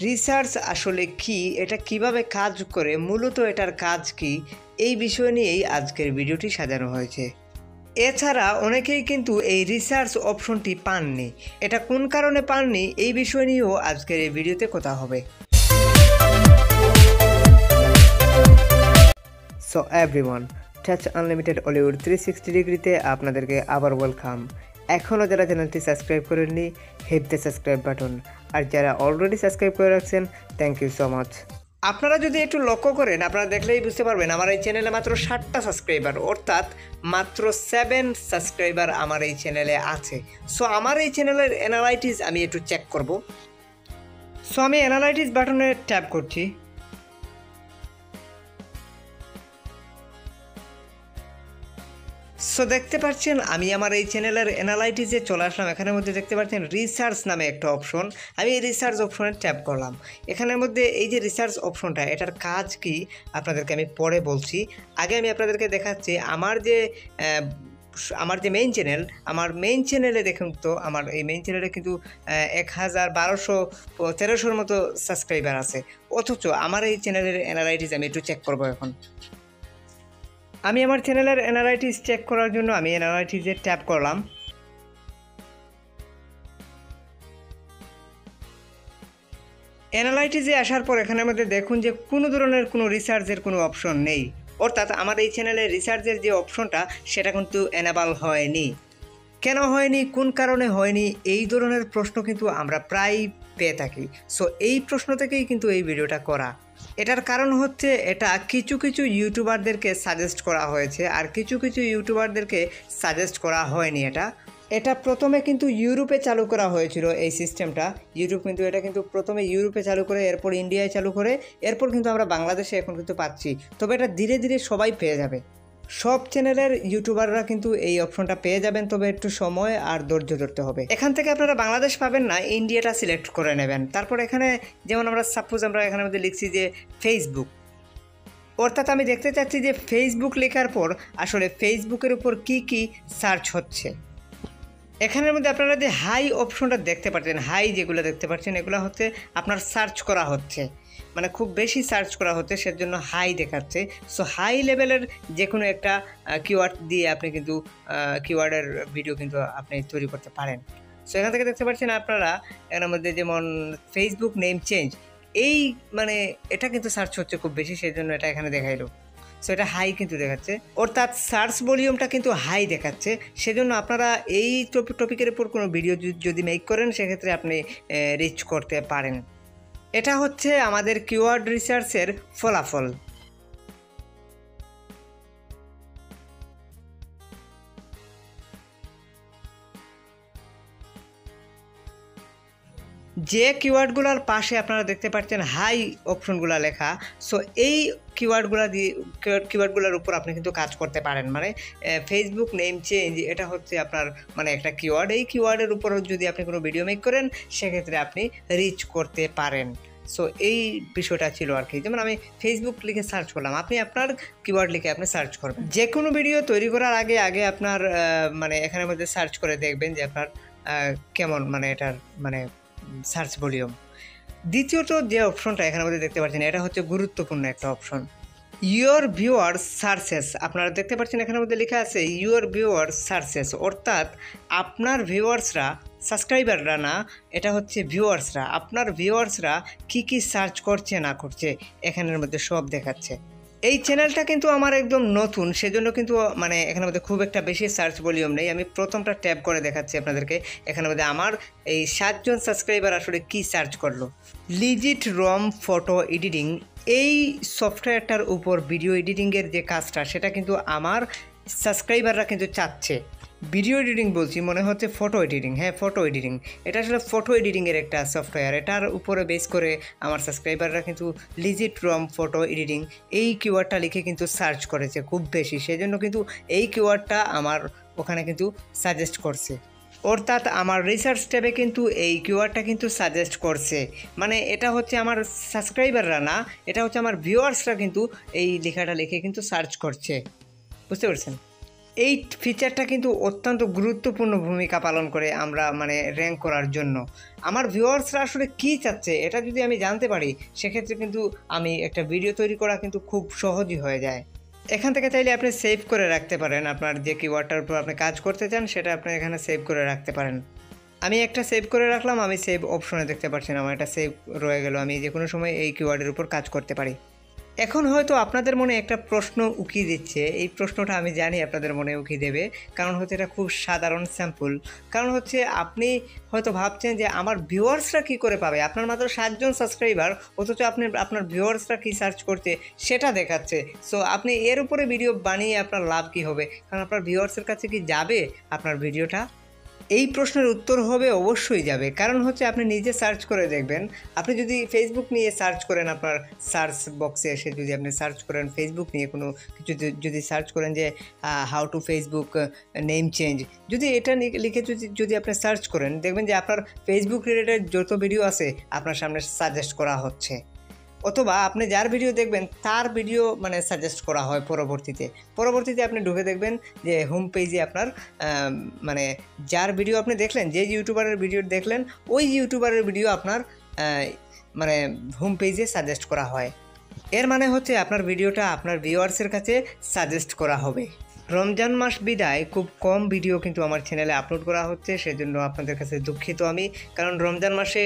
Research আসলে কি, এটা কিভাবে কাজ করে, মূলত এটার কাজ কি, এই বিষয় নিয়েই আজকের ভিডিওটি সাজানো হয়েছে। এছাড়া অনেকেই কিন্তু এই রিসার্চ অপশনটি পাননি। এটা কোন কারণে পাননি এই বিষয় নিয়েও আজকের এই ভিডিওতে কথা হবে। সো এভরিওয়ান, টাচ আনলিমিটেড অলিউড 360 ডিগ্রিতে আপনাদেরকে আবার ওয়েলকাম। এখনও যারা চ্যানেলটি সাবস্ক্রাইব করেননি, হিট দ্য সাবস্ক্রাইব বাটন। আর যারা অলরেডি সাবস্ক্রাইব করে রাখছেন, থ্যাংক ইউ সো মাচ। আপনারা যদি একটু লক্ষ্য করেন, আপনারা দেখলেই বুঝতে পারবেন আমার এই চ্যানেলে মাত্র 7টা সাবস্ক্রাইবার, অর্থাৎ মাত্র 7 সাবস্ক্রাইবার আমার এই চ্যানেলে আছে। সো আমার এই চ্যানেলের অ্যানালাইটিস আমি একটু চেক করব। সো আমি অ্যানালাইটিস বাটনে ট্যাপ করছি। সো দেখতে পাচ্ছেন আমি আমার এই চ্যানেলের অ্যানালাইটিসে চলে আসলাম। এখানের মধ্যে দেখতে পাচ্ছেন রিসার্চ নামে একটা অপশন। আমি এই রিসার্চ অপশনে ট্যাপ করলাম। এখানের মধ্যে এই যে রিসার্চ অপশনটা, এটার কাজ কি আপনাদেরকে আমি পরে বলছি। আগে আমি আপনাদেরকে দেখাচ্ছি আমার যে মেইন চ্যানেল, আমার মেইন চ্যানেলে দেখুন তো, আমার এই মেইন চ্যানেলে কিন্তু 1213 মতো সাবস্ক্রাইবার আছে। অথচ আমার এই চ্যানেলের অ্যানালাইটিস আমি একটু চেক করবো। এখন আমি আমার চ্যানেলের অ্যানালাইটিস চেক করার জন্য আমি অ্যানালাইটিসে ট্যাপ করলাম। অ্যানালাইটিসে আসার পর এখানের মধ্যে দেখুন যে কোনো ধরনের কোনো রিসার্চের কোনো অপশন নেই, অর্থাৎ আমার এই চ্যানেলে রিসার্চের যে অপশনটা সেটা কিন্তু এনেবল হয়নি। কেন হয়নি, কোন কারণে হয়নি, এই ধরনের প্রশ্ন কিন্তু আমরা প্রায় পেয়ে থাকি। সো এই প্রশ্ন থেকেই কিন্তু এই ভিডিওটা করা। এটার কারণ হচ্ছে এটা কিছু কিছু ইউটিউবারদেরকে সাজেস্ট করা হয়েছে, আর কিছু কিছু ইউটিউবারদেরকে সাজেস্ট করা হয়নি। এটা প্রথমে কিন্তু ইউরোপে চালু করা হয়েছিল এই সিস্টেমটা। এটা কিন্তু প্রথমে ইউরোপে চালু করে, এরপর ইন্ডিয়ায় চালু করে, এরপর কিন্তু আমরা বাংলাদেশে এখন কিন্তু পাচ্ছি। তবে এটা ধীরে ধীরে সবাই পেয়ে যাবে, সব চ্যানেলের ইউটিউবাররা কিন্তু এই অপশনটা পেয়ে যাবেন। তবে একটু সময় আর ধৈর্য ধরতে হবে। এখান থেকে আপনারা বাংলাদেশ পাবেন না, ইন্ডিয়াটা সিলেক্ট করে নেবেন। তারপর এখানে যেমন আমরা এখানের মধ্যে লিখছি যে ফেসবুক, অর্থাৎ আমি দেখতে চাচ্ছি যে ফেসবুক লেখার পর আসলে ফেসবুকের উপর কি কি সার্চ হচ্ছে। এখানের মধ্যে আপনারা যে হাই অপশনটা দেখতে পাচ্ছেন, হাই যেগুলো দেখতে পাচ্ছেন, এগুলো হচ্ছে আপনার সার্চ করা হচ্ছে, মানে খুব বেশি সার্চ করা হচ্ছে, সেজন্য হাই দেখাচ্ছে। সো হাই লেভেলের যে কোনো একটা কিওয়ার্ড দিয়ে আপনি কিন্তু কিওয়ার্ডের ভিডিও কিন্তু আপনি তৈরি করতে পারেন। সো এখান থেকে দেখতে পাচ্ছেন আপনারা এর মধ্যে যেমন ফেসবুক নেম চেঞ্জ, এই মানে এটা কিন্তু সার্চ হচ্ছে খুব বেশি, সেই জন্য এটা এখানে দেখাইলো। সো এটা হাই কিন্তু দেখাচ্ছে, অর্থাৎ সার্চ ভলিউমটা কিন্তু হাই দেখাচ্ছে। সেজন্য আপনারা এই টপিকের উপর কোনো ভিডিও যদি মেক করেন, সেক্ষেত্রে আপনি রিচ করতে পারেন। এটা হচ্ছে আমাদের কিওয়ার্ড রিসার্চের ফলাফল। যে কিওয়ার্ডগুলোর পাশে আপনারা দেখতে পাচ্ছেন হাই অপশনগুলো লেখা, সো এই কিওয়ার্ডগুলোর উপর আপনি কিন্তু কাজ করতে পারেন। মানে ফেসবুক নেম চেঞ্জ, এটা হচ্ছে আপনার মানে একটা কিওয়ার্ড। এই কিওয়ার্ডের উপর যদি আপনি কোনো ভিডিও মেক করেন, সেক্ষেত্রে আপনি রিচ করতে পারেন। সো এই বিষয়টা ছিল আর কি। যেমন আমি ফেসবুক লিখে সার্চ করলাম, আপনি আপনার কিওয়ার্ড লিখে আপনি সার্চ করবেন। যে কোনো ভিডিও তৈরি করার আগে আপনার মানে এখানের মধ্যে সার্চ করে দেখবেন যে আপনার কেমন মানে এটার মানে সার্চ ভলিউম। দ্বিতীয়ত যে অপশনটা এখানের মধ্যে দেখতে পাচ্ছেন, এটা হচ্ছে গুরুত্বপূর্ণ একটা অপশন, ইউর ভিউয়ার্স সার্চেস। আপনারা দেখতে পাচ্ছেন এখানের মধ্যে লেখা আছে ইউর ভিউয়ার্স সার্চেস, অর্থাৎ আপনার ভিউয়ার্সরা, সাবস্ক্রাইবাররা না, এটা হচ্ছে ভিউয়ার্সরা, আপনার ভিউয়ার্সরা কী কী সার্চ করছে না করছে এখানের মধ্যে সব দেখাচ্ছে। এই চ্যানেলটা কিন্তু আমার একদম নতুন, সেজন্য কিন্তু মানে এখানের মধ্যে খুব একটা বেশি সার্চ ভলিউম নেই। আমি প্রথমটা ট্যাপ করে দেখাচ্ছি আপনাদেরকে। এখানের মধ্যে আমার এই 7 জন সাবস্ক্রাইবার আসলে কি সার্চ করলো। লিজিট রম ফটো এডিটিং, এই সফটওয়্যারটার উপর ভিডিও এডিটিংয়ের যে কাজটা, সেটা কিন্তু আমার সাবস্ক্রাইবাররা কিন্তু চাচ্ছে। ভিডিও এডিটিং বলছি, মনে হচ্ছে ফটো এডিটিং। হ্যাঁ, ফটো এডিটিং। এটা আসলে ফটো এডিটিংয়ের একটা সফটওয়্যার। এটার উপরে বেস করে আমার সাবস্ক্রাইবাররা কিন্তু লিজিট রম ফটো এডিটিং এই কিওয়ার্ডটা লিখে কিন্তু সার্চ করেছে খুব বেশি। সেজন্য কিন্তু এই কিওয়ার্ডটা আমার ওখানে কিন্তু সাজেস্ট করছে, অর্থাৎ আমার রিসার্চ ট্যাবে কিন্তু এই কিওয়ার্ডটা কিন্তু সাজেস্ট করছে। মানে এটা হচ্ছে আমার সাবস্ক্রাইবাররা না, এটা হচ্ছে আমার ভিউয়ার্সরা কিন্তু এই লেখাটা লিখে কিন্তু সার্চ করছে। বুঝতে পারছেন? এই ফিচারটা কিন্তু অত্যন্ত গুরুত্বপূর্ণ ভূমিকা পালন করে আমরা মানে র্যাঙ্ক করার জন্য। আমার ভিউয়ার্সরা আসলে কী চাচ্ছে এটা যদি আমি জানতে পারি, সেক্ষেত্রে কিন্তু আমি একটা ভিডিও তৈরি করা কিন্তু খুব সহজই হয়ে যায়। এখান থেকে চাইলে আপনি সেভ করে রাখতে পারেন, আপনার যে কিওয়ার্ডটার উপর আপনি কাজ করতে চান সেটা আপনি এখানে সেভ করে রাখতে পারেন। আমি একটা সেভ করে রাখলাম, আমি সেভ অপশনে দেখতে পাচ্ছেন আমার এটা সেভ রয়ে গেল, আমি যে কোনো সময় এই কিওয়ার্ডের উপর কাজ করতে পারি। এখন হয়তো আপনাদের মনে একটা প্রশ্ন উকি দিচ্ছে, এই প্রশ্নটা আমি জানি আপনাদের মনে উকি দেবে, কারণ হচ্ছে এটা খুব সাধারণ স্যাম্পল। কারণ হচ্ছে আপনি হয়তো ভাবছেন যে আমার ভিউয়ার্সরা কী করে পাবে, আপনার মাত্র 7 জন সাবস্ক্রাইবার, অথচ আপনি আপনার ভিউয়ার্সরা কী সার্চ করছে সেটা দেখাচ্ছে। সো আপনি এর উপরে ভিডিও বানিয়ে আপনার লাভ কী হবে, কারণ আপনার ভিউয়ার্সের কাছে কি যাবে আপনার ভিডিওটা? এই প্রশ্নের উত্তর হবে অবশ্যই যাবে। কারণ হচ্ছে আপনি নিজে সার্চ করে দেখবেন, আপনি যদি ফেসবুক নিয়ে সার্চ করেন, আপনার সার্চ বক্সে এসে যদি আপনি সার্চ করেন ফেসবুক নিয়ে কোনো কিছু, যদি সার্চ করেন যে how to Facebook name change, যদি এটা লিখে যদি আপনি সার্চ করেন, দেখবেন যে আপনার ফেসবুক রিলেটেড যত ভিডিও আছে আপনার সামনে সাজেস্ট করা হচ্ছে, অথবা আপনি যার ভিডিও দেখবেন তার ভিডিও মানে সাজেস্ট করা হয় পরবর্তীতে আপনি ঢুকে দেখবেন যে হোম পেজে আপনার মানে যার ভিডিও আপনি দেখলেন, যে ইউটিউবারের ভিডিও দেখলেন, ওই ইউটিউবারের ভিডিও আপনার মানে হোম পেজে সাজেস্ট করা হয়। এর মানে হচ্ছে আপনার ভিডিওটা আপনার ভিউয়ার্সের কাছে সাজেস্ট করা হবে। রমজান মাস বিদায় খুব কম ভিডিও কিন্তু আমার চ্যানেলে আপলোড করা হচ্ছে, সেজন্য আপনাদের কাছে দুঃখিত আমি। কারণ রমজান মাসে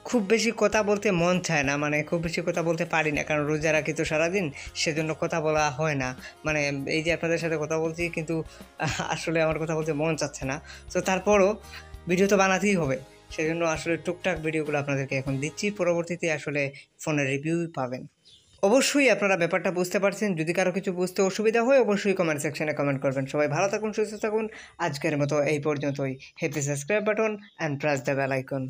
খুব বেশি কথা বলতে মন চায় না, মানে খুব বেশি কথা বলতে পারি না, কারণ রোজা রাখি তো সারাদিন, সেজন্য কথা বলা হয় না। মানে এই যে আপনাদের সাথে কথা বলছি, কিন্তু আসলে আমার কথা বলতে মন চাচ্ছে না। তো তারপরও ভিডিও তো বানাতেই হবে, সেজন্য আসলে টুকটাক ভিডিওগুলো আপনাদেরকে এখন দিচ্ছি, পরবর্তীতে আসলে ফোনের রিভিউ পাবেন। অবশ্যই আপনারা ব্যাপারটা বুঝতে পারছেন। যদি কারো কিছু বুঝতে অসুবিধা হয় অবশ্যই কমেন্ট সেকশনে কমেন্ট করবেন। সবাই ভালো থাকুন, সুস্থ থাকুন। আজকের মতো এই পর্যন্তই। Hit the subscribe button and press the bell icon.